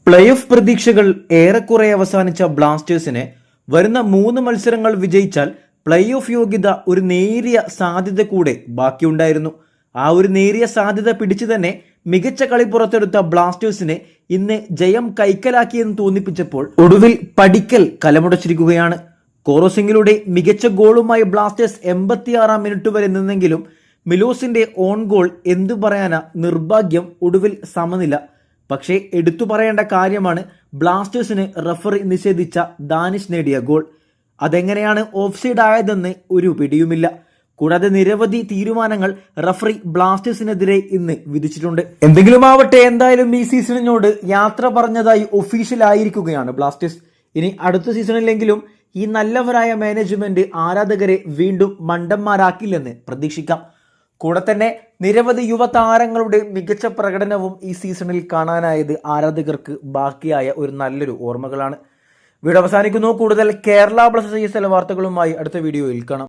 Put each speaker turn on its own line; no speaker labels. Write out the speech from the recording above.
Play off പ്രതീക്ഷകൾ ഏറെക്കുറെ അവസാനിച്ച ബ്ലാസ്റ്റേഴ്സിന് വരുന്ന 3 മത്സരങ്ങൾ വിജയിച്ചാൽ പ്ലേ ഓഫ് യോഗ്യത ഒരു നേരിയ സാധ്യത കൂടെ ബാക്കിയുണ്ടായിരുന്നു. ആ ഒരു നേരിയ സാധ്യത പിടിച്ചു തന്നെ മികച്ച കളി പുറത്തെടുത്ത ബ്ലാസ്റ്റേഴ്സിനെ ഇന്ന് ജയം കൈക്കലാക്കിയെന്ന് തോന്നിപ്പിച്ചപ്പോൾ ഒടുവിൽ പടിക്കൽ കലമുടച്ചിരിക്കുകയാണ്. കോറോസിംഗിലൂടെ മികച്ച ഗോളുമായി ബ്ലാസ്റ്റേഴ്സ് 86-ാം മിനിറ്റ് വരെ നിന്നെങ്കിലും മിലോസിന്റെ ഓൺ ഗോൾ എന്തു പറയാനാ, നിർഭാഗ്യം, ഒടുവിൽ സമനില. പക്ഷേ എടുത്തു പറയേണ്ട കാര്യമാണ് ബ്ലാസ്റ്റേഴ്സിന് റഫറി നിഷേധിച്ച ദാനിഷ് നേടിയ ഗോൾ. അതെങ്ങനെയാണ് ഓഫ്സൈഡ് ആയതെന്ന് ഒരു പിടിയുമില്ല. കൂടാതെ നിരവധി തീരുമാനങ്ങൾ റഫറി ബ്ലാസ്റ്റേഴ്സിനെതിരെ ഇന്ന് വിധിച്ചിട്ടുണ്ട്. എന്തെങ്കിലും ആവട്ടെ, എന്തായാലും ഈ സീസണിനോട് യാത്ര പറഞ്ഞതായി ഒഫീഷ്യൽ ആയിരിക്കുകയാണ് ബ്ലാസ്റ്റേഴ്സ്. ഇനി അടുത്ത സീസണിലെങ്കിലും ഈ നല്ലവരായ മാനേജ്മെന്റ് ആരാധകരെ വീണ്ടും മണ്ടന്മാരാക്കില്ലെന്ന് പ്രതീക്ഷിക്കാം. കൂടെ തന്നെ നിരവധി യുവതാരങ്ങളുടെ മികച്ച പ്രകടനവും ഈ സീസണിൽ കാണാനായത് ആരാധകർക്ക് ബാക്കിയായ ഒരു നല്ലൊരു ഓർമ്മകളാണ്. വീഡിയോ അവസാനിക്കുന്നു. കൂടുതൽ കേരള ബ്ലാസ്റ്റേഴ്സ് വാർത്തകളുമായി അടുത്ത വീഡിയോയിൽ കാണാം.